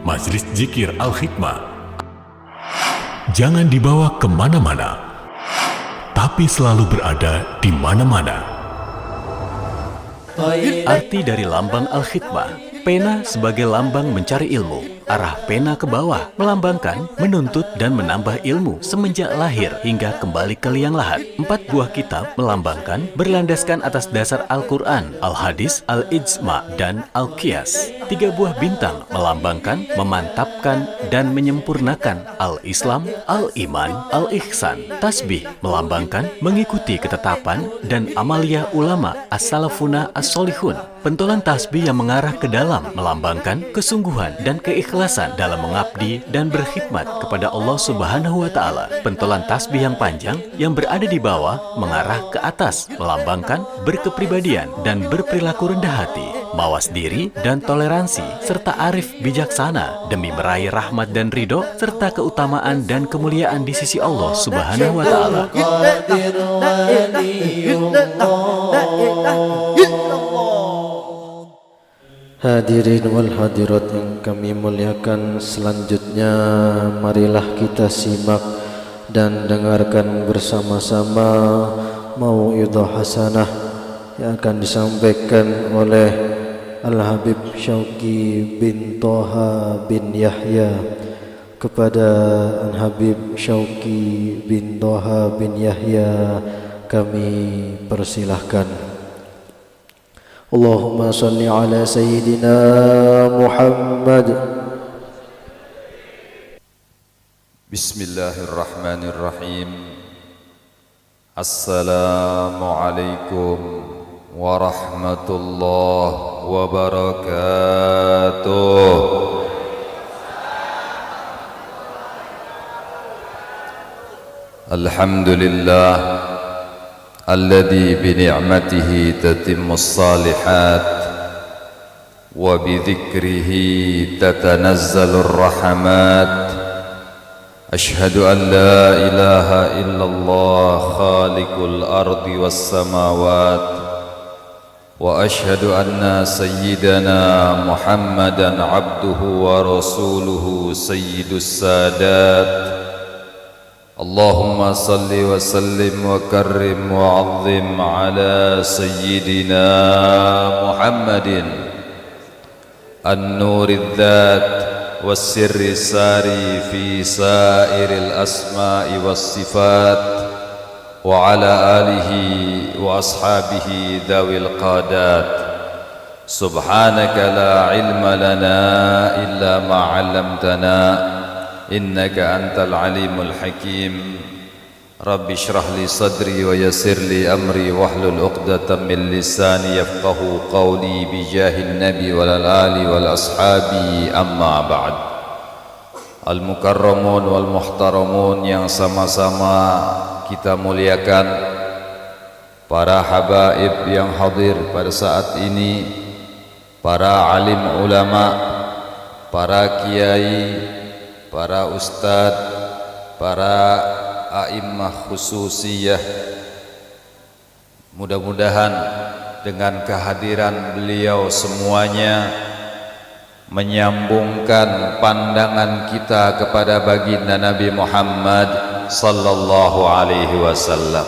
Majelis Zikir Al-Hikmah. Jangan dibawa kemana-mana, tapi selalu berada di mana-mana. Arti dari lambang Al-Hikmah. Pena sebagai lambang mencari ilmu. Arah pena ke bawah melambangkan menuntut dan menambah ilmu semenjak lahir hingga kembali ke liang lahat. 4 buah kitab melambangkan berlandaskan atas dasar Al-Quran, Al-Hadis, Al-Ijma, dan Al-Qiyas. 3 buah bintang melambangkan, memantapkan, dan menyempurnakan Al-Islam, Al-Iman, Al-Ihsan. Tasbih melambangkan mengikuti ketetapan dan amalia ulama As-Salafuna As-Solihun. Pentolan tasbih yang mengarah ke dalam melambangkan kesungguhan dan keikhlasan dalam mengabdi dan berkhidmat kepada Allah Subhanahu wa Ta'ala. Pentolan tasbih yang panjang yang berada di bawah mengarah ke atas melambangkan berkepribadian dan berperilaku rendah hati, mawas diri dan toleransi, serta arif bijaksana demi meraih rahmat dan ridho serta keutamaan dan kemuliaan di sisi Allah Subhanahu wa Ta'ala. Hadirin wal hadirat yang kami muliakan, selanjutnya marilah kita simak dan dengarkan bersama-sama mau'idhah hasanah yang akan disampaikan oleh Al-Habib Syauqi bin Toha bin Yahya. Kepada Al-Habib Syauqi bin Toha bin Yahya kami persilahkan. Allahumma salli ala Sayyidina Muhammad. Bismillahirrahmanirrahim. Assalamualaikum warahmatullahi wabarakatuh. Alhamdulillah alladzi bini'matihi tatimmus salihat wa bidzikrihi tatanazzalur rahmat. Ashhadu an la ilaha illallah khaliqul ardi was samawat wa ashhadu anna sayyidana Muhammadan abduhu wa rasuluhu sayyidus sadat. Allahumma salli wa sallim wa karrim wa azim ala sayyidina Muhammadin an-nuridh dhat was-sirri sari fi sairil asma'i was-sifat wa ala alihi wa ashabihi dawil qadat. Subhanaka la ilma lana illa ma 'allamtana innaka antal alimul hakim. Rabbi shrah li sadri wa yassir li amri wahlul 'uqdatam min lisani yafqahu qawli bi jahin nabi wal ali wal ashabi, amma ba'd. Al mukarramun wal muhtaramun yang sama-sama kita muliakan, para habaib yang hadir pada saat ini, para alim ulama, para kiai, para ustadz, para a'immah khususiyah. Mudah-mudahan dengan kehadiran beliau semuanya menyambungkan pandangan kita kepada baginda Nabi Muhammad sallallahu alaihi wasallam.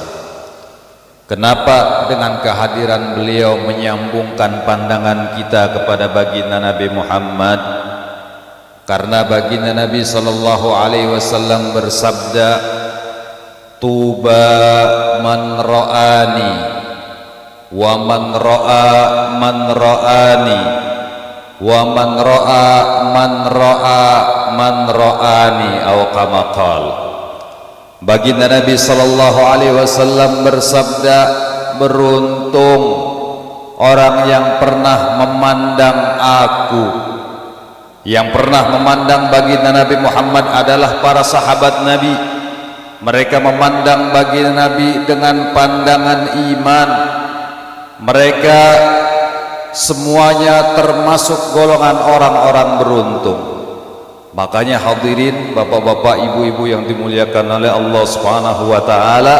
Kenapa dengan kehadiran beliau menyambungkan pandangan kita kepada baginda Nabi Muhammad? Karena baginda Nabi sallallahu alaihi wasallam bersabda, tuba man ra'ani wa man ra'a man ra'ani wa man ra'a man ra'a man ra'ani, atau kama qala. Baginda Nabi sallallahu alaihi wasallam bersabda, beruntung orang yang pernah memandang aku. Yang pernah memandang baginda Nabi Muhammad adalah para sahabat Nabi. Mereka memandang baginda Nabi dengan pandangan iman. Mereka semuanya termasuk golongan orang-orang beruntung. Makanya hadirin, bapak-bapak, ibu-ibu yang dimuliakan oleh Allah Subhanahu wa Ta'ala,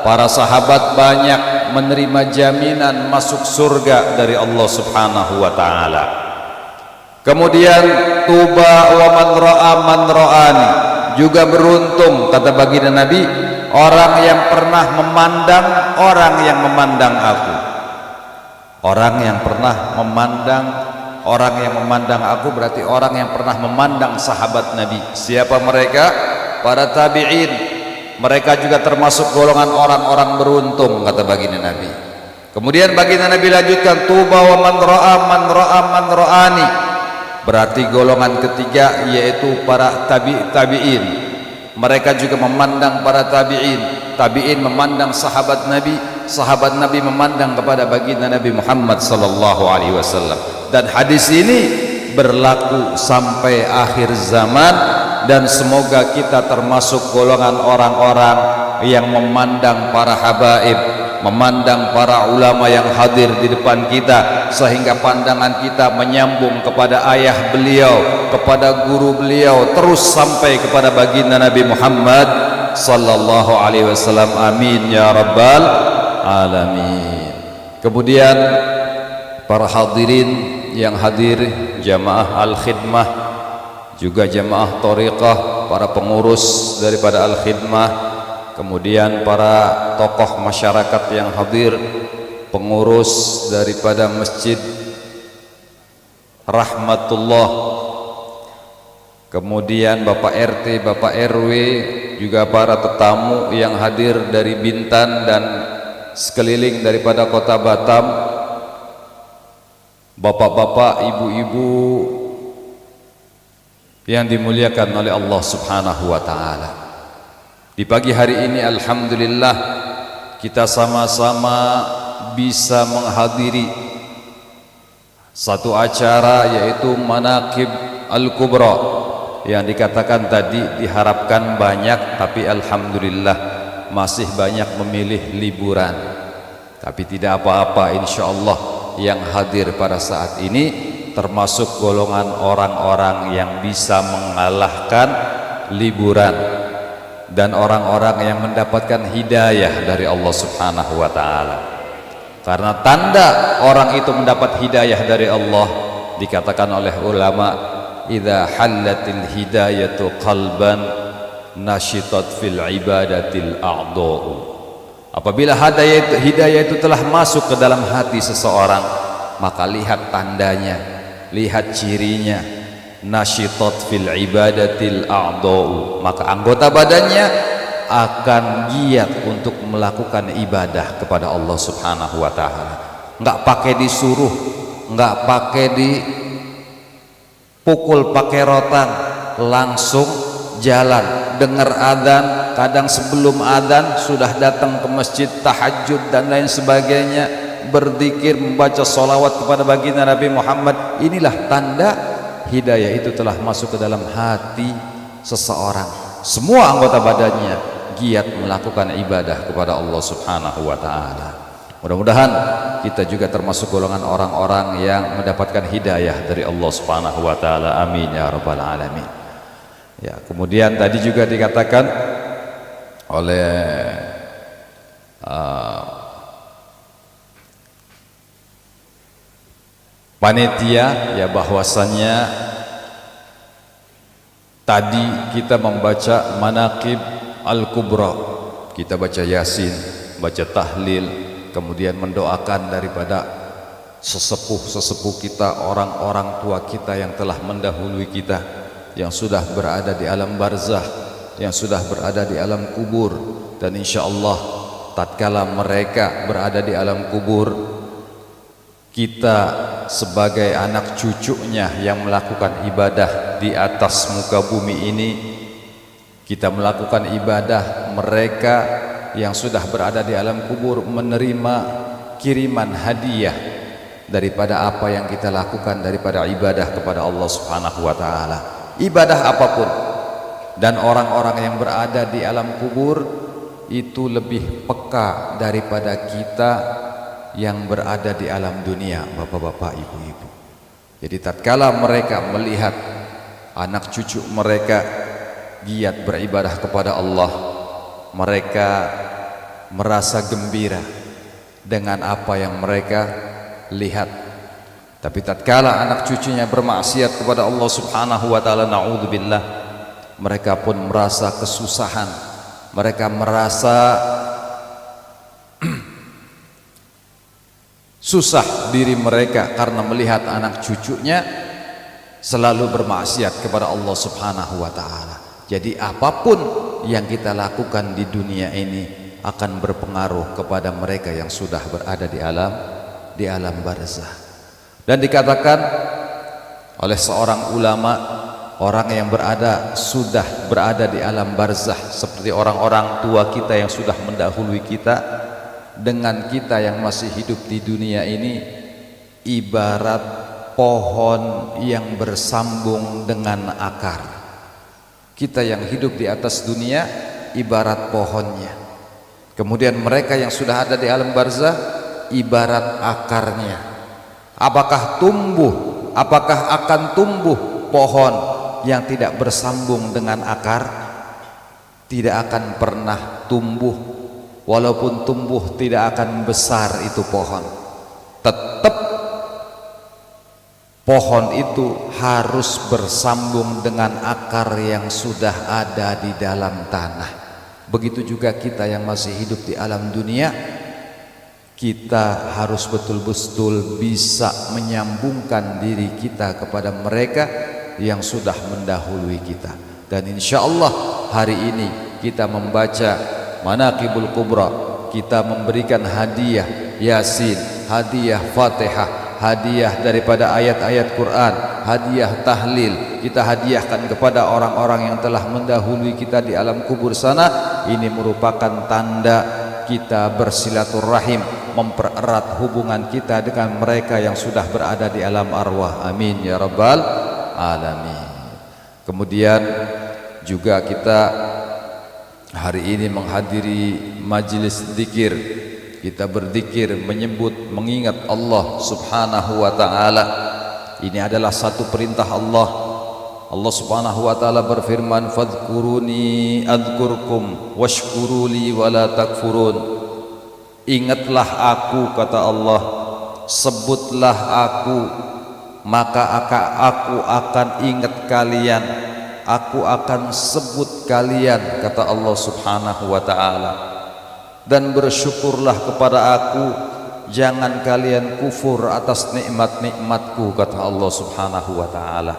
para sahabat banyak menerima jaminan masuk surga dari Allah Subhanahu wa Ta'ala. Kemudian tuba wa man ra'ani, juga beruntung kata baginda Nabi orang yang pernah memandang orang yang memandang aku. Orang yang pernah memandang orang yang memandang aku berarti orang yang pernah memandang sahabat Nabi. Siapa mereka? Para tabi'in. Mereka juga termasuk golongan orang-orang beruntung kata baginda Nabi. Kemudian baginda Nabi lanjutkan tuba wa man ra'ani, berarti golongan ketiga yaitu para tabi'in. Mereka juga memandang para tabi'in memandang sahabat Nabi, sahabat Nabi memandang kepada baginda Nabi Muhammad sallallahu alaihi wasallam. Dan hadis ini berlaku sampai akhir zaman, dan semoga kita termasuk golongan orang-orang yang memandang para habaib, memandang para ulama yang hadir di depan kita, sehingga pandangan kita menyambung kepada ayah beliau, kepada guru beliau, terus sampai kepada baginda Nabi Muhammad sallallahu alaihi wasallam. Amin ya rabbal alamin. Kemudian para hadirin yang hadir, jamaah al-khidmah, juga jamaah thariqah, para pengurus daripada al-khidmah, kemudian para tokoh masyarakat yang hadir, pengurus daripada Masjid Rahmatullah, kemudian Bapak RT, Bapak RW, juga para tetamu yang hadir dari Bintan dan sekeliling daripada kota Batam, bapak-bapak, ibu-ibu yang dimuliakan oleh Allah Subhanahu wa ta'ala. Di pagi hari ini alhamdulillah kita sama-sama bisa menghadiri satu acara, yaitu Manaqib Al-Kubra, yang dikatakan tadi diharapkan banyak, tapi alhamdulillah masih banyak memilih liburan. Tapi tidak apa-apa, insyaallah yang hadir pada saat ini termasuk golongan orang-orang yang bisa mengalahkan liburan dan orang-orang yang mendapatkan hidayah dari Allah Subhanahu wa ta'ala. Karena tanda orang itu mendapat hidayah dari Allah, dikatakan oleh ulama, idza hallatil hidayatu qalban nashitat fil ibadatil a'dha'u. Apabila hidayah itu telah masuk ke dalam hati seseorang, maka lihat tandanya, lihat cirinya, nashitat fil ibadatil a'dha'u, maka anggota badannya akan giat untuk melakukan ibadah kepada Allah Subhanahu wa ta'ala. Enggak pakai disuruh, enggak pakai dipukul pakai rotan, langsung jalan. Dengar adzan, kadang sebelum adzan sudah datang ke masjid, tahajud dan lain sebagainya, berzikir, membaca sholawat kepada baginda Nabi Muhammad. Inilah tanda hidayah itu telah masuk ke dalam hati seseorang. Semua anggota badannya giat melakukan ibadah kepada Allah Subhanahu wa ta'ala. Mudah-mudahan kita juga termasuk golongan orang-orang yang mendapatkan hidayah dari Allah Subhanahu wa ta'ala. Amin ya rabbal alamin. Ya, kemudian tadi juga dikatakan oleh panitia ya, bahwasannya tadi kita membaca Manaqib Al-Kubra, kita baca Yasin, baca tahlil, kemudian mendoakan daripada sesepuh-sesepuh kita, orang-orang tua kita yang telah mendahului kita, yang sudah berada di alam barzah, yang sudah berada di alam kubur. Dan insyaallah tatkala mereka berada di alam kubur, kita sebagai anak cucunya yang melakukan ibadah di atas muka bumi ini, kita melakukan ibadah, mereka yang sudah berada di alam kubur menerima kiriman hadiah daripada apa yang kita lakukan daripada ibadah kepada Allah Subhanahu wa ta'ala. Ibadah apapun. Dan orang-orang yang berada di alam kubur itu lebih peka daripada kita yang berada di alam dunia, bapak-bapak, ibu-ibu. Jadi tatkala mereka melihat anak cucu mereka giat beribadah kepada Allah, mereka merasa gembira dengan apa yang mereka lihat. Tapi tatkala anak cucunya bermaksiat kepada Allah Subhanahu wa taala, naudzubillah, mereka pun merasa kesusahan, mereka merasa susah diri mereka karena melihat anak cucunya selalu bermaksiat kepada Allah Subhanahu wa taala. Jadi apapun yang kita lakukan di dunia ini akan berpengaruh kepada mereka yang sudah berada di alam barzah. Dan dikatakan oleh seorang ulama, orang yang sudah berada di alam barzah seperti orang-orang tua kita yang sudah mendahului kita, dengan kita yang masih hidup di dunia ini ibarat pohon yang bersambung dengan akar. Kita yang hidup di atas dunia ibarat pohonnya, kemudian mereka yang sudah ada di alam barzah ibarat akarnya. Apakah akan tumbuh pohon yang tidak bersambung dengan akar? Tidak akan pernah tumbuh. Walaupun tumbuh tidak akan besar itu pohon. Tetap pohon itu harus bersambung dengan akar yang sudah ada di dalam tanah. Begitu juga kita yang masih hidup di alam dunia, kita harus betul-betul bisa menyambungkan diri kita kepada mereka yang sudah mendahului kita. Dan insya Allah hari ini kita membaca Manaqibul Kubra, kita memberikan hadiah Yasin, hadiah Fatihah, hadiah daripada ayat-ayat Quran, hadiah tahlil, kita hadiahkan kepada orang-orang yang telah mendahului kita di alam kubur sana. Ini merupakan tanda kita bersilaturahim, mempererat hubungan kita dengan mereka yang sudah berada di alam arwah. Amin ya rabbal alamin. Kemudian juga kita hari ini menghadiri majelis zikir. Kita berzikir, menyebut, mengingat Allah Subhanahu wa taala. Ini adalah satu perintah Allah. Allah Subhanahu wa taala berfirman, fadhkuruni adzkurkum washkuruli wala takfurun. Ingatlah aku, kata Allah, sebutlah aku, maka aku akan ingat kalian, aku akan sebut kalian, kata Allah Subhanahu wa taala. Dan bersyukurlah kepada aku, jangan kalian kufur atas nikmat-nikmatku, kata Allah Subhanahu wa taala.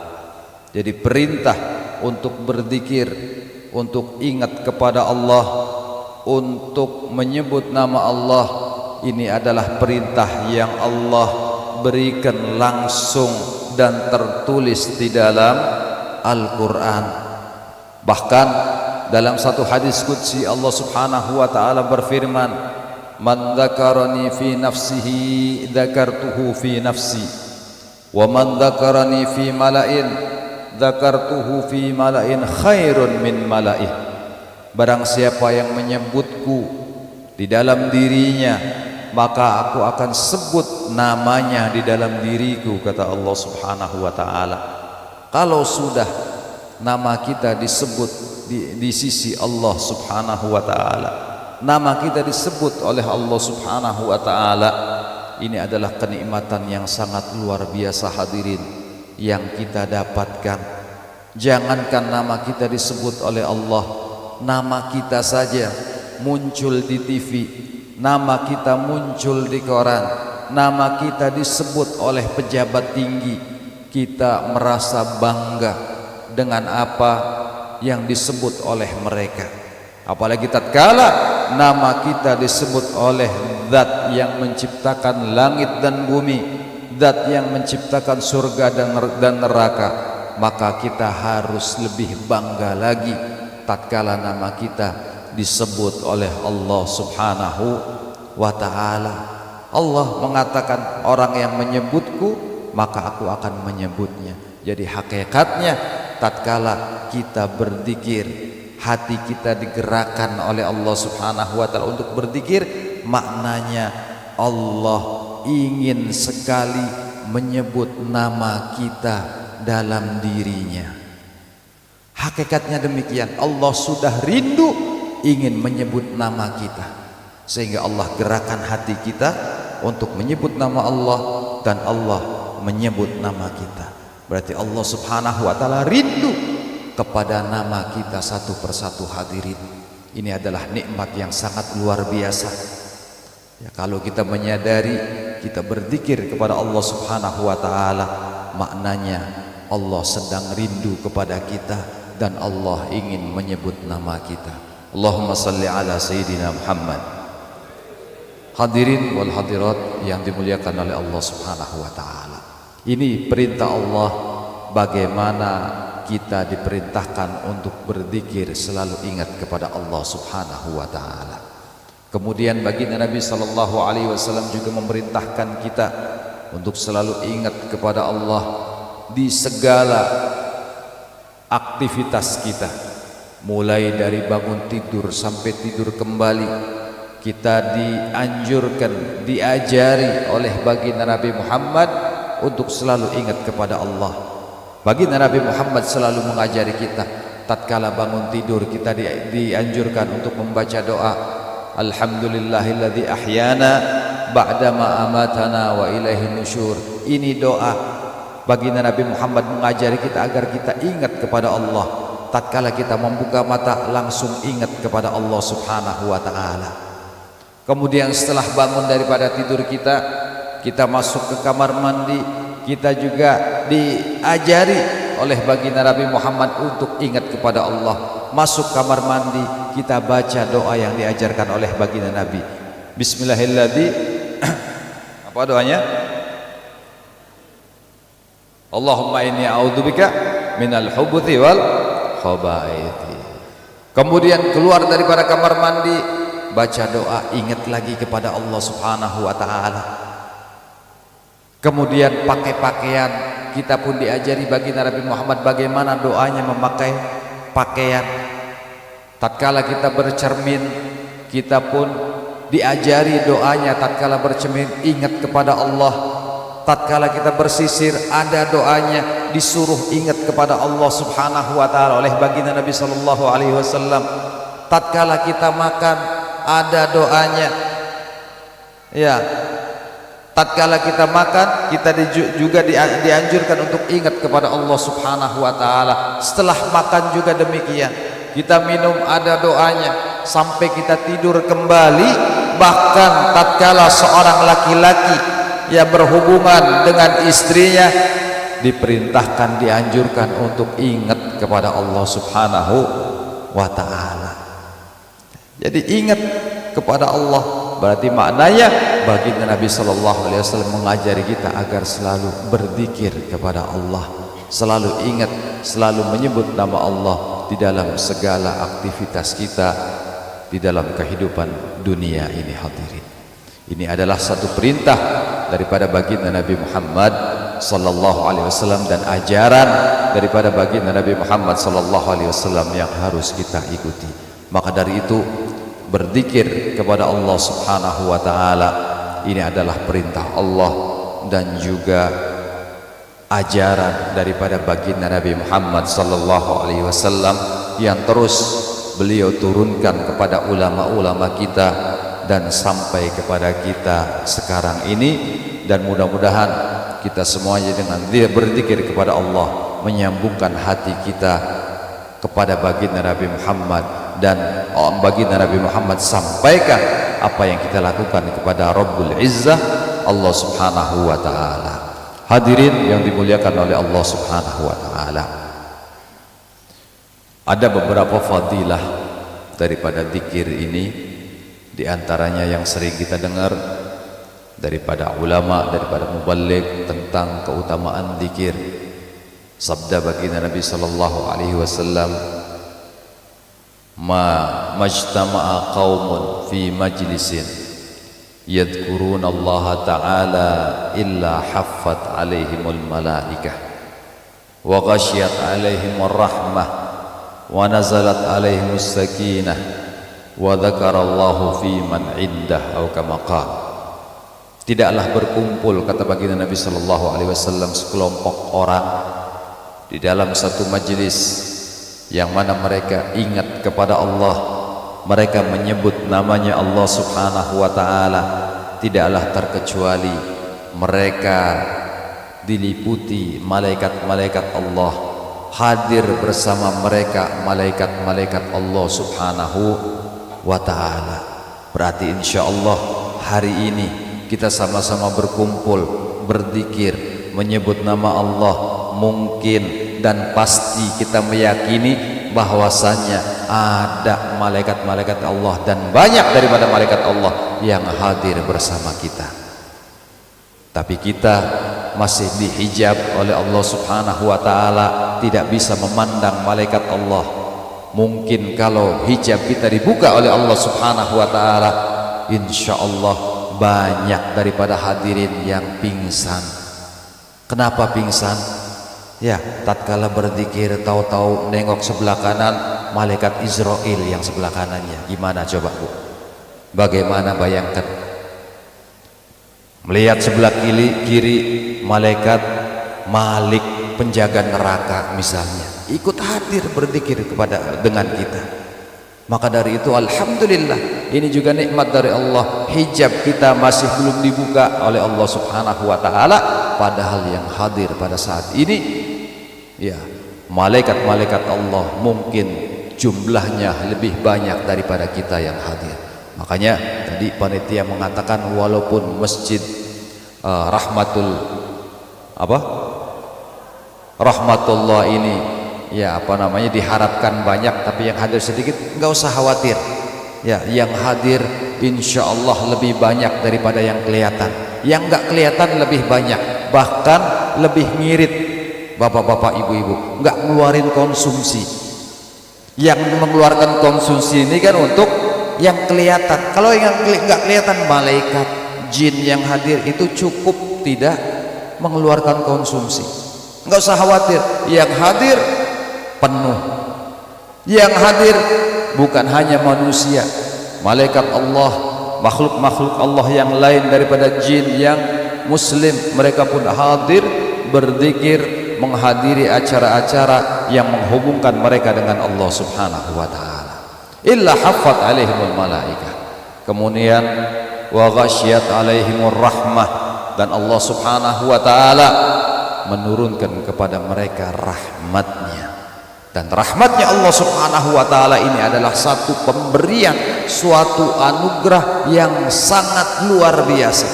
Jadi perintah untuk berzikir, untuk ingat kepada Allah, untuk menyebut nama Allah, ini adalah perintah yang Allah berikan langsung dan tertulis di dalam Al-Quran. Bahkan dalam satu hadis qudsi Allah Subhanahu wa taala berfirman, man dzakarani fi nafsihi dzakartuhu fi nafsi, wa man dzakarani fi mala'in dzakartuhu fi mala'in khairun min mala'ih. Barang siapa yang menyebutku di dalam dirinya, maka aku akan sebut namanya di dalam diriku, kata Allah Subhanahu wa taala. Kalau sudah nama kita disebut di sisi Allah Subhanahu wa taala, nama kita disebut oleh Allah Subhanahu wa taala, ini adalah kenikmatan yang sangat luar biasa hadirin yang kita dapatkan. Jangankan nama kita disebut oleh Allah, nama kita saja muncul di TV, nama kita muncul di koran, nama kita disebut oleh pejabat tinggi, kita merasa bangga dengan apa yang disebut oleh mereka. Apalagi tatkala nama kita disebut oleh zat yang menciptakan langit dan bumi, zat yang menciptakan surga dan neraka, maka kita harus lebih bangga lagi tatkala nama kita disebut oleh Allah Subhanahu wa taala. Allah mengatakan, orang yang menyebutku maka aku akan menyebutnya. Jadi hakikatnya tatkala kita berzikir, hati kita digerakkan oleh Allah Subhanahu wa taala untuk berzikir, maknanya Allah ingin sekali menyebut nama kita dalam dirinya. Hakikatnya demikian, Allah sudah rindu ingin menyebut nama kita, sehingga Allah gerakan hati kita untuk menyebut nama Allah, dan Allah menyebut nama kita. Berarti Allah Subhanahu wa taala rindu kepada nama kita satu persatu. Hadirin, ini adalah nikmat yang sangat luar biasa. Ya, kalau kita menyadari, kita berzikir kepada Allah Subhanahu wa taala, maknanya Allah sedang rindu kepada kita dan Allah ingin menyebut nama kita. Allahumma salli ala sayyidina Muhammad. Hadirin wal hadirat yang dimuliakan oleh Allah Subhanahu wa taala. Ini perintah Allah, bagaimana kita diperintahkan untuk berzikir, selalu ingat kepada Allah Subhanahu wa taala. Kemudian baginda Nabi sallallahu alaihi wasallam juga memerintahkan kita untuk selalu ingat kepada Allah di segala aktivitas kita, mulai dari bangun tidur sampai tidur kembali. Kita dianjurkan, diajari oleh baginda Nabi Muhammad untuk selalu ingat kepada Allah. Baginda Nabi Muhammad selalu mengajari kita, tatkala bangun tidur kita dianjurkan untuk membaca doa, Alhamdulillahilladzi ahyana ba'dama amatana wa ilaihi nusyur. Ini doa baginda Nabi Muhammad mengajari kita agar kita ingat kepada Allah. Tatkala kita membuka mata, langsung ingat kepada Allah Subhanahu wa taala. Kemudian setelah bangun daripada tidur kita masuk ke kamar mandi, kita juga diajari oleh baginda Nabi Muhammad untuk ingat kepada Allah. Masuk kamar mandi, kita baca doa yang diajarkan oleh baginda Nabi. Bismillahirrahmanirrahim. Apa doanya? Allahumma inni a'udzubika minal khubuthi wal khaba'ith. Kemudian keluar daripada kamar mandi, baca doa, ingat lagi kepada Allah Subhanahu wa taala. Kemudian pakai pakaian, kita pun diajari baginda Nabi Muhammad bagaimana doanya memakai pakaian. Tatkala kita bercermin, kita pun diajari doanya tatkala bercermin, ingat kepada Allah. Tatkala kita bersisir, ada doanya, disuruh ingat kepada Allah Subhanahu wa taala oleh baginda Nabi sallallahu alaihi wasallam. Tatkala kita makan, ada doanya. Ya, tatkala kita makan, kita juga dianjurkan untuk ingat kepada Allah Subhanahu wa taala. Setelah makan juga demikian, kita minum, ada doanya. Sampai kita tidur kembali, bahkan tatkala seorang laki-laki yang berhubungan dengan istrinya, diperintahkan, dianjurkan untuk ingat kepada Allah Subhanahu wa taala. Jadi ingat kepada Allah, berarti maknanya baginda Nabi sallallahu alaihi wasallam mengajari kita agar selalu berzikir kepada Allah, selalu ingat, selalu menyebut nama Allah di dalam segala aktivitas kita di dalam kehidupan dunia ini. Hadirin, ini adalah satu perintah daripada baginda Nabi Muhammad sallallahu alaihi wasallam dan ajaran daripada baginda Nabi Muhammad sallallahu alaihi wasallam yang harus kita ikuti. Maka dari itu, berzikir kepada Allah Subhanahu wa taala ini adalah perintah Allah dan juga ajaran daripada baginda Nabi Muhammad sallallahu alaihi wasallam yang terus beliau turunkan kepada ulama-ulama kita dan sampai kepada kita sekarang ini. Dan mudah-mudahan kita semuanya dengan berzikir kepada Allah menyambungkan hati kita kepada baginda Nabi Muhammad, dan baginda Nabi Muhammad sampaikan apa yang kita lakukan kepada Rabbul Izzah, Allah Subhanahu wa taala. Hadirin yang dimuliakan oleh Allah Subhanahu wa taala, ada beberapa fadilah daripada zikir ini, di antaranya yang sering kita dengar daripada ulama, daripada muballigh tentang keutamaan zikir. Sabda baginda Nabi sallallahu alaihi wasallam, majtama'a qaumun fi majlisin yadhkuruna Allah ta'ala illa haffat alaihimul malaikah wa ghasyiyat alaihimur rahmah wa nazalat alaihimus sakinah wa dzakarallahu fi man indah atau kama qala. Tidaklah berkumpul, kata baginda Nabi sallallahu alaihi wasallam, sekelompok orang di dalam satu majlis yang mana mereka ingat kepada Allah, mereka menyebut namanya Allah Subhanahu wa taala, tidaklah terkecuali mereka diliputi malaikat-malaikat Allah, hadir bersama mereka malaikat-malaikat Allah subhanahu wa ta'ala. Berarti insya Allah hari ini kita sama-sama berkumpul, berzikir, menyebut nama Allah. Mungkin dan pasti kita meyakini bahwasanya ada malaikat-malaikat Allah dan banyak daripada malaikat Allah yang hadir bersama kita. Tapi kita masih dihijab oleh Allah subhanahu wa ta'ala, tidak bisa memandang malaikat Allah. Mungkin kalau hijab kita dibuka oleh Allah subhanahu wa ta'ala, insya Allah banyak daripada hadirin yang pingsan. Kenapa pingsan? Ya, tatkala berzikir tahu-tahu nengok sebelah kanan, malaikat Israel yang sebelah kanannya. Gimana coba Bu? Bagaimana bayangkan? Melihat sebelah kiri malaikat Malik, penjaga neraka misalnya, ikut hadir berzikir dengan kita. Maka dari itu alhamdulillah, ini juga nikmat dari Allah. Hijab kita masih belum dibuka oleh Allah subhanahu wa ta'ala, padahal yang hadir pada saat ini ya malaikat-malaikat Allah mungkin jumlahnya lebih banyak daripada kita yang hadir. Makanya tadi panitia mengatakan walaupun masjid rahmatullah ini ya diharapkan banyak, tapi yang hadir sedikit, nggak usah khawatir ya, yang hadir insya Allah lebih banyak daripada yang kelihatan. Yang nggak kelihatan lebih banyak, bahkan lebih ngirit. Bapak-bapak, ibu-ibu nggak ngeluarin konsumsi. Yang mengeluarkan konsumsi ini kan untuk yang kelihatan. Kalau yang nggak kelihatan, malaikat, jin yang hadir itu cukup tidak mengeluarkan konsumsi. Nggak usah khawatir, yang hadir penuh. Yang hadir bukan hanya manusia, malaikat Allah, makhluk-makhluk Allah yang lain daripada jin yang muslim, mereka pun hadir berzikir, menghadiri acara-acara yang menghubungkan mereka dengan Allah subhanahu wa ta'ala. Illa haffat alaihimul malaikah, kemudian wa ghasyiyat alaihimur rahmah, dan Allah subhanahu wa ta'ala menurunkan kepada mereka rahmatnya. Dan rahmatnya Allah subhanahu wa ta'ala ini adalah satu pemberian, suatu anugerah yang sangat luar biasa.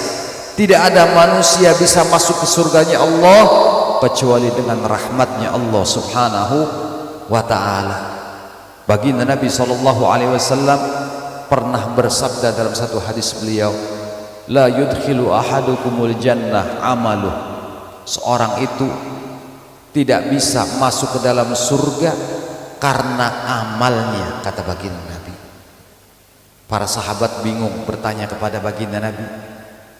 Tidak ada manusia bisa masuk ke surganya Allah kecuali dengan rahmatnya Allah subhanahu wa ta'ala. Baginda Nabi SAW pernah bersabda dalam satu hadis beliau, la yudkhilu ahadukumul jannah amaluh, seorang itu tidak bisa masuk ke dalam surga karena amalnya, kata baginda Nabi. Para sahabat bingung bertanya kepada baginda Nabi,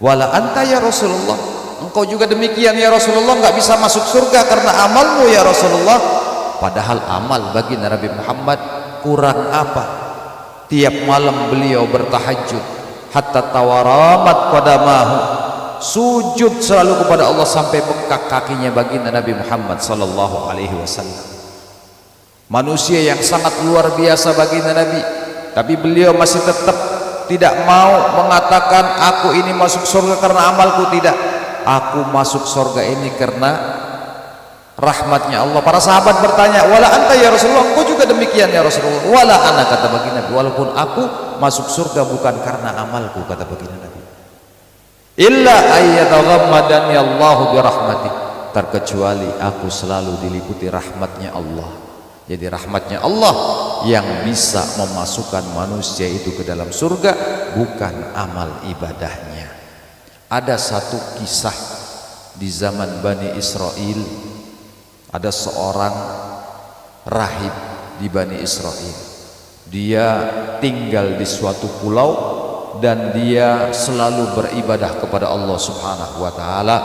wala anta ya Rasulullah, engkau juga demikian ya Rasulullah, nggak bisa masuk surga karena amalmu ya Rasulullah. Padahal amal baginda Nabi Muhammad kurang apa? Tiap malam beliau bertahajud hatta tawaramat qadamahu, sujud selalu kepada Allah sampai bengkak kakinya baginda Nabi Muhammad sallallahu alaihi wasallam. Manusia yang sangat luar biasa baginda Nabi, tapi beliau masih tetap tidak mau mengatakan aku ini masuk surga karena amalku. Tidak, aku masuk surga ini karena rahmatnya Allah. Para sahabat bertanya, wala anta ya Rasulullah, engkau juga demikian ya Rasulullah. Wala ana, kata baginda Nabi, walaupun aku masuk surga bukan karena amalku, kata baginda Nabi. Illa ayyataghammadani Allahu birahmatih, terkecuali aku selalu diliputi rahmatnya Allah. Jadi rahmatnya Allah yang bisa memasukkan manusia itu ke dalam surga, bukan amal ibadahnya. Ada satu kisah di zaman Bani Israel, ada seorang rahib di Bani Israel. Dia tinggal di suatu pulau dan dia selalu beribadah kepada Allah subhanahu wa ta'ala.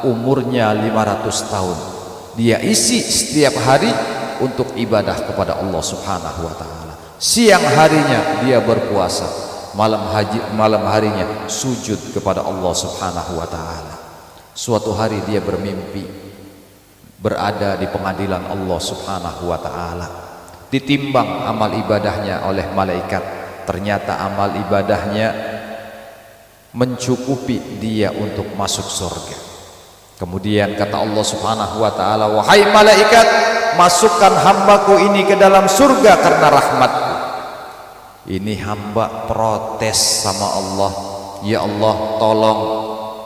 Umurnya 500 tahun. Dia isi setiap hari untuk ibadah kepada Allah subhanahu wa ta'ala. Siang harinya dia berpuasa, malam harinya sujud kepada Allah subhanahu wa ta'ala. Suatu hari dia bermimpi berada di pengadilan Allah subhanahu wa ta'ala, ditimbang amal ibadahnya oleh malaikat. Ternyata amal ibadahnya mencukupi dia untuk masuk surga. Kemudian kata Allah Subhanahu wa taala, wahai malaikat, masukkan hambaku ini ke dalam surga karena rahmatku. Ini hamba protes sama Allah, ya Allah, tolong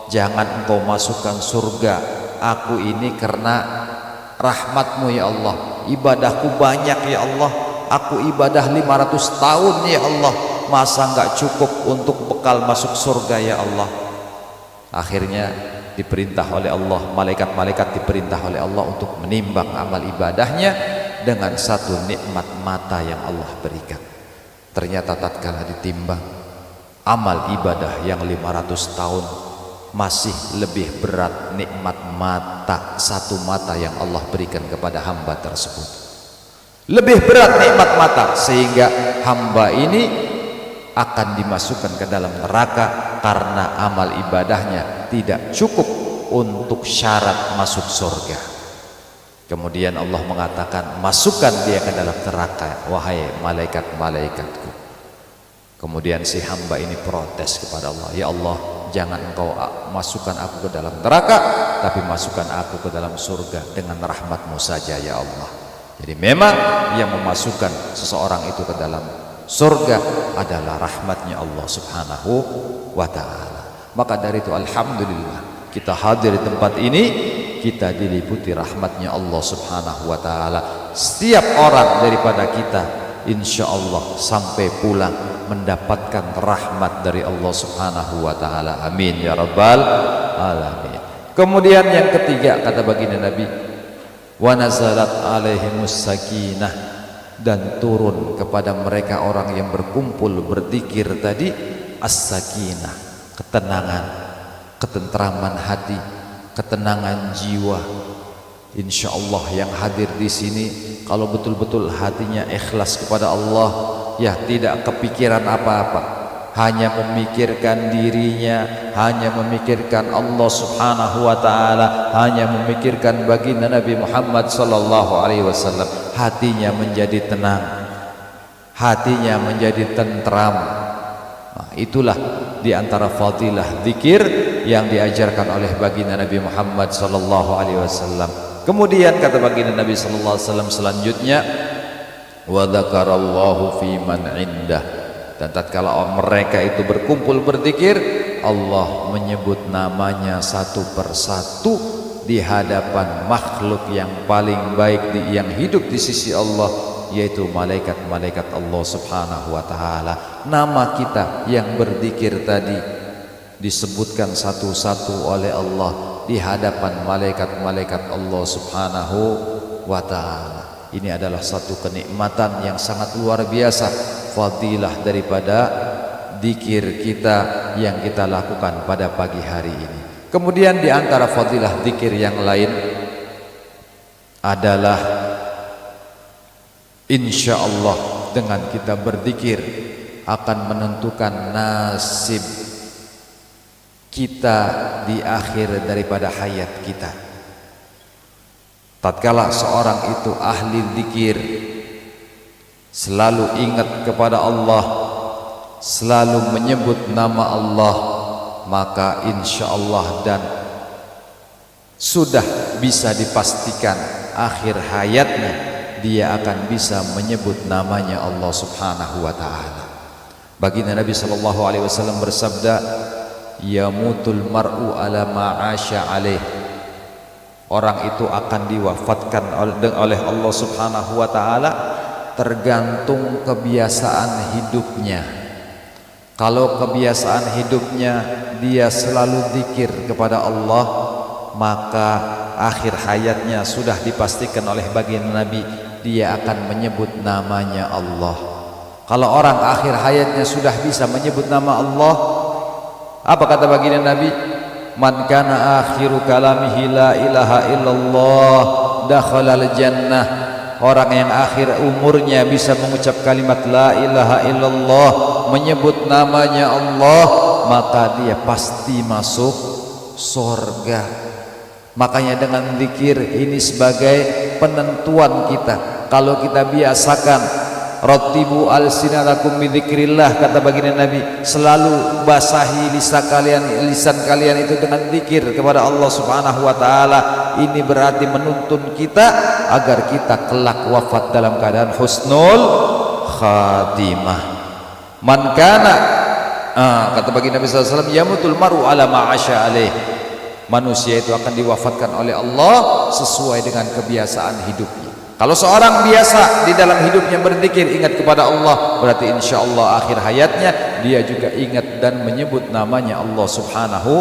jangan engkau masukkan surga aku ini karena rahmatmu ya Allah. Ibadahku banyak ya Allah, aku ibadah 500 tahun ya Allah, masa enggak cukup untuk bekal masuk surga ya Allah. Akhirnya diperintah oleh Allah, malaikat-malaikat diperintah oleh Allah untuk menimbang amal ibadahnya dengan satu nikmat mata yang Allah berikan. Ternyata tatkala ditimbang, amal ibadah yang 500 tahun masih lebih berat nikmat mata, satu mata yang Allah berikan kepada hamba tersebut. Lebih berat nikmat mata, sehingga hamba ini akan dimasukkan ke dalam neraka karena amal ibadahnya tidak cukup untuk syarat masuk surga. Kemudian Allah mengatakan, masukkan dia ke dalam neraka wahai malaikat-malaikatku. Kemudian si hamba ini protes kepada Allah, ya Allah, jangan engkau masukkan aku ke dalam neraka, tapi masukkan aku ke dalam surga dengan rahmatmu saja ya Allah. Jadi memang yang memasukkan seseorang itu ke dalam surga adalah rahmatnya Allah Subhanahu wa ta'ala. Maka dari itu alhamdulillah kita hadir di tempat ini, kita diliputi rahmatnya Allah Subhanahu wa ta'ala. Setiap orang daripada kita insya Allah sampai pulang mendapatkan rahmat dari Allah Subhanahu wa ta'ala. Amin ya rabbal alamin. Kemudian yang ketiga kata baginda Nabi, wa nazalat alaihimus sakinah, dan turun kepada mereka orang yang berkumpul berzikir tadi as-sakinah, ketenangan, ketentraman hati, ketenangan jiwa. Insya Allah yang hadir di sini kalau betul-betul hatinya ikhlas kepada Allah, ya tidak kepikiran apa-apa, hanya memikirkan dirinya, hanya memikirkan Allah Subhanahu wa ta'ala, hanya memikirkan baginda Nabi Muhammad sallallahu alaihi wasallam, hatinya menjadi tenang, hatinya menjadi tentram. Nah, itulah diantara fadilah zikir yang diajarkan oleh baginda Nabi Muhammad sallallahu alaihi wasallam. Kemudian kata baginda Nabi sallallahu alaihi wasallam selanjutnya, wa dzakarallahu fi man indah, dan tatkala mereka itu berkumpul berzikir, Allah menyebut namanya satu persatu di hadapan makhluk yang paling baik yang hidup di sisi Allah, yaitu malaikat-malaikat Allah Subhanahu wa ta'ala. Nama kita yang berzikir tadi disebutkan satu-satu oleh Allah di hadapan malaikat-malaikat Allah Subhanahu wa ta'ala. Ini adalah satu kenikmatan yang sangat luar biasa, fadilah daripada zikir kita yang kita lakukan pada pagi hari ini. Kemudian di antara fadilah zikir yang lain adalah insya Allah dengan kita berzikir akan menentukan nasib kita di akhir daripada hayat kita. Tatkala seorang itu ahli zikir, selalu ingat kepada Allah, selalu menyebut nama Allah, maka insya Allah dan sudah bisa dipastikan akhir hayatnya dia akan bisa menyebut namanya Allah Subhanahu wa ta'ala. Baginda Nabi sallallahu alaihi wasallam bersabda, yamutul mar'u ala ma'asya alaih, orang itu akan diwafatkan oleh Allah Subhanahu wa ta'ala tergantung kebiasaan hidupnya. Kalau kebiasaan hidupnya dia selalu zikir kepada Allah, maka akhir hayatnya sudah dipastikan oleh baginda Nabi dia akan menyebut namanya Allah. Kalau orang akhir hayatnya sudah bisa menyebut nama Allah, apa kata baginda Nabi? Man kana akhiru kalamihi la ilaha illallah dakhalal jannah. Orang yang akhir umurnya bisa mengucap kalimat la ilaha illallah, menyebut namanya Allah, maka dia pasti masuk surga. Makanya dengan zikir ini sebagai penentuan kita. Kalau kita biasakan Rattibu alsinatakum bidzikrillah, kata baginda Nabi, selalu basahi lisan kalian itu dengan zikir kepada Allah Subhanahu wa taala. Ini berarti menuntun kita agar kita kelak wafat dalam keadaan husnul khatimah. Man kana, kata baginda Nabi sallallahu alaihi wasallam, yamutul mar'u ala ma 'asha alaih. Manusia itu akan diwafatkan oleh Allah sesuai dengan kebiasaan hidupnya. Kalau seorang biasa di dalam hidupnya berzikir, ingat kepada Allah, berarti insya Allah akhir hayatnya dia juga ingat dan menyebut namanya Allah Subhanahu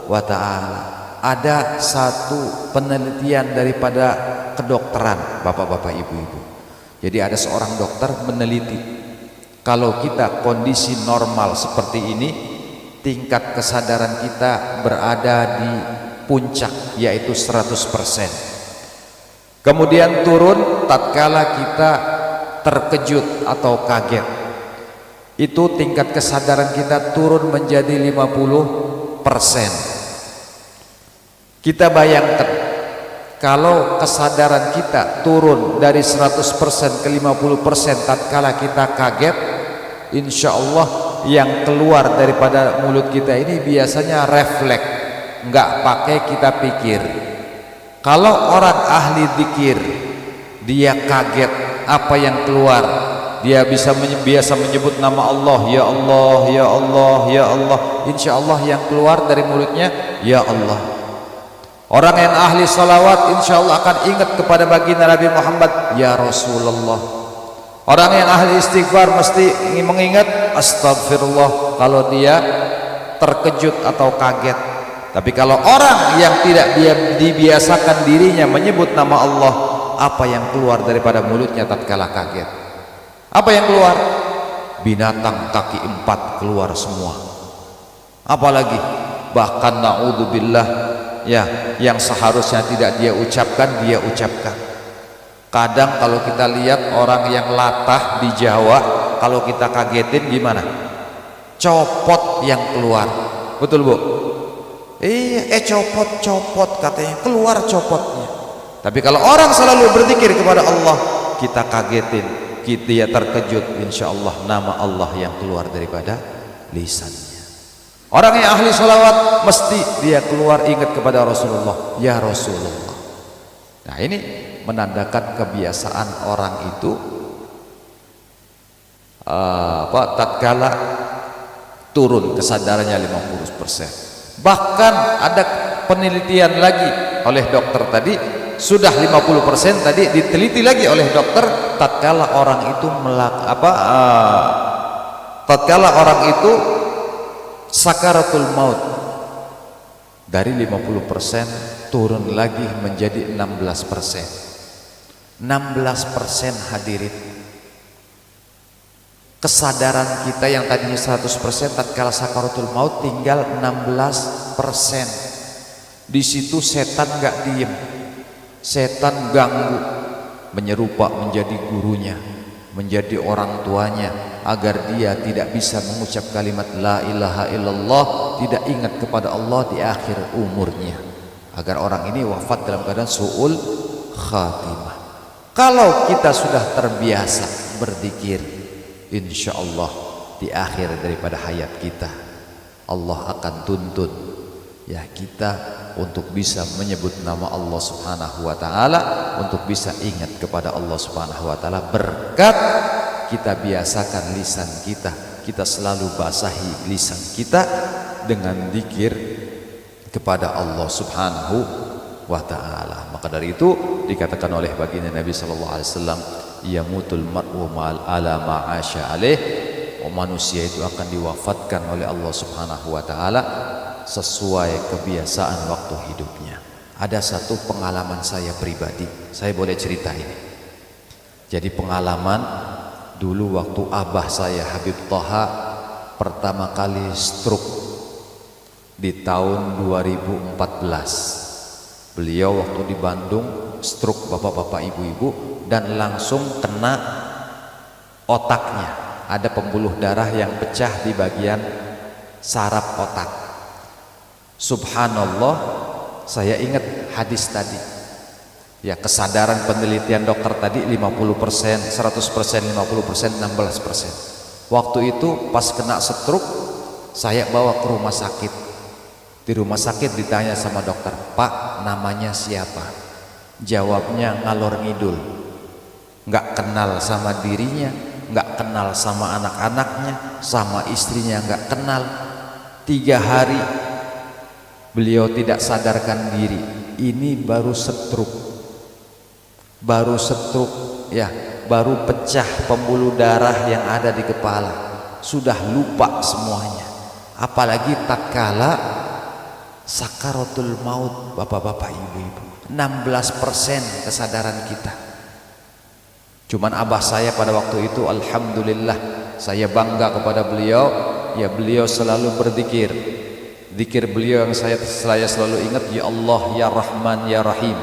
wa ta'ala. Ada satu penelitian daripada kedokteran, bapak-bapak, ibu-ibu. Jadi ada seorang dokter meneliti, kalau kita kondisi normal seperti ini, tingkat kesadaran kita berada di puncak, yaitu 100%. Kemudian turun tatkala kita terkejut atau kaget, itu tingkat kesadaran kita turun menjadi 50%. Kita bayangkan kalau kesadaran kita turun dari 100% ke 50% tatkala kita kaget, insya Allah yang keluar daripada mulut kita ini biasanya refleks, nggak pakai kita pikir. Kalau orang ahli zikir, dia kaget, apa yang keluar? Dia biasa menyebut nama Allah, ya Allah, ya Allah, ya Allah. Insya Allah yang keluar dari mulutnya, ya Allah. Orang yang ahli salawat, insya Allah akan ingat kepada baginda Nabi Muhammad, ya Rasulullah. Orang yang ahli istighfar mesti mengingat astagfirullah kalau dia terkejut atau kaget. Tapi kalau orang yang tidak dibiasakan dirinya menyebut nama Allah, apa yang keluar daripada mulutnya tatkala kaget? Apa yang keluar? Binatang kaki 4 keluar semua. Apalagi bahkan naudzubillah, ya, yang seharusnya tidak dia ucapkan, dia ucapkan. Kadang kalau kita lihat orang yang latah di Jawa, kalau kita kagetin gimana? Copot yang keluar. Betul, Bu? Iya, copot katanya, keluar copotnya. Tapi kalau orang selalu berzikir kepada Allah, kita kagetin, dia terkejut, insya Allah nama Allah yang keluar daripada lisannya. Orang yang ahli salawat mesti dia keluar ingat kepada Rasulullah, ya Rasulullah. Nah, ini menandakan kebiasaan orang itu tatkala turun kesadarannya 50%. Bahkan ada penelitian lagi oleh dokter tadi, sudah 50% tadi diteliti lagi oleh dokter tatkala orang itu tatkala orang itu sakaratul maut, dari 50% turun lagi menjadi 16%. 16% hadirin. Kesadaran kita yang tadinya 100% tatkala sakaratul maut tinggal 16%. Di situ setan nggak diem, setan ganggu, menyerupa menjadi gurunya, menjadi orang tuanya, agar dia tidak bisa mengucap kalimat la ilaha illallah, tidak ingat kepada Allah di akhir umurnya, agar orang ini wafat dalam keadaan su'ul khatimah. Kalau kita sudah terbiasa berzikir, insya Allah di akhir daripada hayat kita, Allah akan tuntun ya kita untuk bisa menyebut nama Allah Subhanahu wa ta'ala, untuk bisa ingat kepada Allah Subhanahu wa ta'ala, berkat kita biasakan lisan kita selalu basahi lisan kita dengan zikir kepada Allah Subhanahu wa ta'ala. Maka dari itu dikatakan oleh baginda Nabi sallallahu alaihi wasallam, yamutul mar'u ma'al ala ma'asya alaih, manusia itu akan diwafatkan oleh Allah Subhanahu wa ta'ala sesuai kebiasaan waktu hidupnya. Ada satu pengalaman saya pribadi, saya boleh cerita ini. Jadi pengalaman dulu waktu abah saya Habib Thaha pertama kali stroke di tahun 2014. Beliau waktu di Bandung stroke, bapak-bapak, ibu-ibu, dan langsung kena otaknya. Ada pembuluh darah yang pecah di bagian saraf otak. Subhanallah, saya ingat hadis tadi. Ya, kesadaran penelitian dokter tadi 50%, 100%, 50%, 16%. Waktu itu pas kena stroke, saya bawa ke rumah sakit. Di rumah sakit ditanya sama dokter, "Pak, namanya siapa?" Jawabnya ngalor ngidul. Nggak kenal sama dirinya, nggak kenal sama anak-anaknya, sama istrinya nggak kenal. 3 hari beliau tidak sadarkan diri. Ini baru stroke. Baru stroke ya, baru pecah pembuluh darah yang ada di kepala, sudah lupa semuanya. Apalagi tatkala sakaratul maut, bapak-bapak, ibu-ibu, 16% kesadaran kita. Cuman abah saya pada waktu itu, alhamdulillah, saya bangga kepada beliau. Ya, beliau selalu berzikir. Zikir beliau yang saya selalu ingat, ya Allah, ya Rahman, ya Rahim.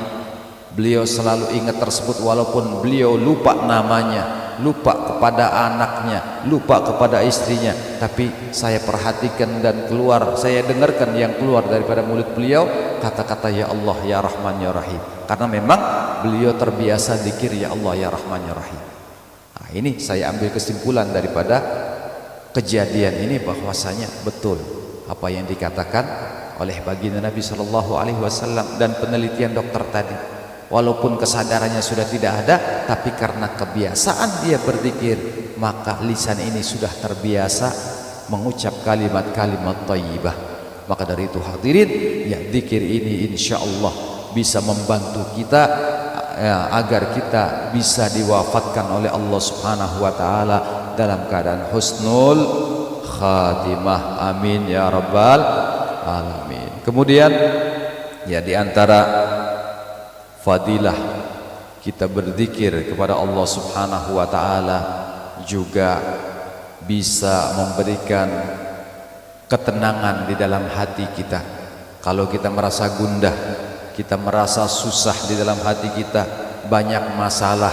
Beliau selalu ingat tersebut walaupun beliau lupa namanya, lupa kepada anaknya, lupa kepada istrinya. Tapi saya perhatikan dan keluar, saya dengarkan yang keluar daripada mulut beliau, kata-kata ya Allah, ya Rahman, ya Rahim. Karena memang beliau terbiasa zikir ya Allah, ya Rahman, ya Rahim. Nah, ini saya ambil kesimpulan daripada kejadian ini, bahwasanya betul apa yang dikatakan oleh baginda Nabi Shallallahu Alaihi Wasallam dan penelitian dokter tadi. Walaupun kesadarannya sudah tidak ada, tapi karena kebiasaan dia berzikir, maka lisan ini sudah terbiasa mengucap kalimat-kalimat thayyibah. Maka dari itu hadirin, ya, zikir ini insya Allah bisa membantu kita ya, agar kita bisa diwafatkan oleh Allah Subhanahu wa taala dalam keadaan husnul khatimah. Amin ya rabbal alamin. Kemudian ya, di antara fadilah kita berzikir kepada Allah Subhanahu wa taala juga bisa memberikan ketenangan di dalam hati kita. Kalau kita merasa gundah, kita merasa susah di dalam hati kita, banyak masalah,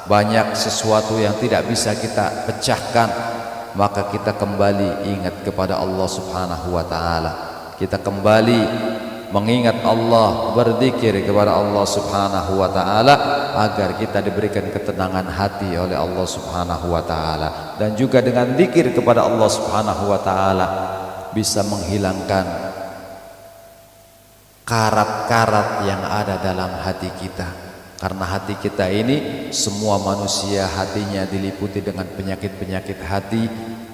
banyak sesuatu yang tidak bisa kita pecahkan, maka kita kembali ingat kepada Allah Subhanahu wa taala. Kita kembali mengingat Allah, berzikir kepada Allah Subhanahu wa taala agar kita diberikan ketenangan hati oleh Allah Subhanahu wa taala. Dan juga dengan zikir kepada Allah Subhanahu wa taala bisa menghilangkan karat-karat yang ada dalam hati kita. Karena hati kita ini, semua manusia hatinya diliputi dengan penyakit-penyakit hati.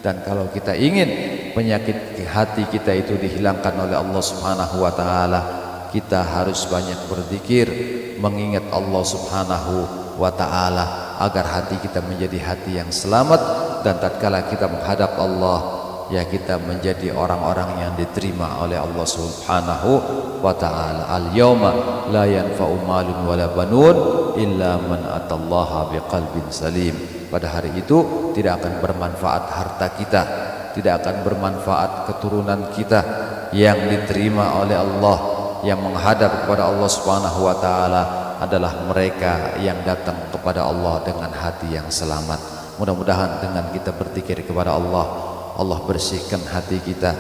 Dan kalau kita ingin penyakit hati kita itu dihilangkan oleh Allah Subhanahu wa taala, kita harus banyak berzikir, mengingat Allah Subhanahu wa taala agar hati kita menjadi hati yang selamat. Dan tatkala kita menghadap Allah, ya, kita menjadi orang-orang yang diterima oleh Allah Subhanahu wa taala. Al-yauma la yanfa'u malun wala banun illa man atallaha biqalbin salim. Pada hari itu tidak akan bermanfaat harta kita, tidak akan bermanfaat keturunan kita yang diterima oleh Allah. Yang menghadap kepada Allah Subhanahu wa taala adalah mereka yang datang kepada Allah dengan hati yang selamat. Mudah-mudahan dengan kita berzikir kepada Allah, Allah bersihkan hati kita,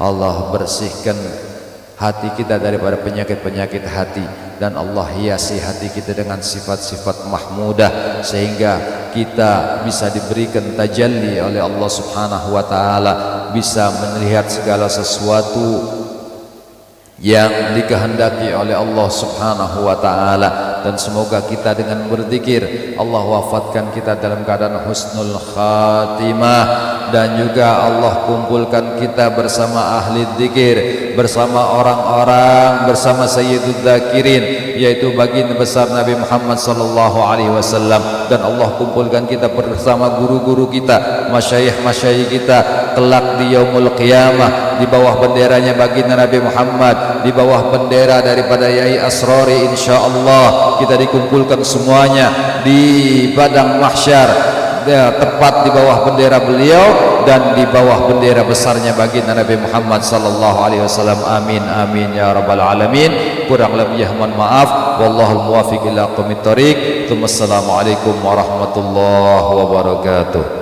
Allah bersihkan hati kita daripada penyakit-penyakit hati, dan Allah hiasi hati kita dengan sifat-sifat mahmudah sehingga kita bisa diberikan tajalli oleh Allah Subhanahu wa taala, bisa melihat segala sesuatu yang dikehendaki oleh Allah Subhanahu wa taala. Dan semoga kita dengan berzikir Allah wafatkan kita dalam keadaan husnul khatimah, dan juga Allah kumpulkan kita bersama ahli zikir, bersama orang-orang, bersama sayyidul zakirin, yaitu baginda besar Nabi Muhammad sallallahu alaihi wasallam. Dan Allah kumpulkan kita bersama guru-guru kita, masyayikh-masyayikh kita kelak di yaumul qiyamah, di bawah benderanya baginda Nabi Muhammad, di bawah bendera daripada Yai Asrori. Insyaallah kita dikumpulkan semuanya di padang mahsyar, ya, tepat di bawah bendera beliau dan di bawah bendera besarnya baginda Nabi Muhammad sallallahu alaihi wasallam. Amin amin ya rabbal alamin. Kurang lebihnya mohon maaf. Wallahul muwaffiq ila aqwamit thoriq. Assalamualaikum warahmatullahi wabarakatuh.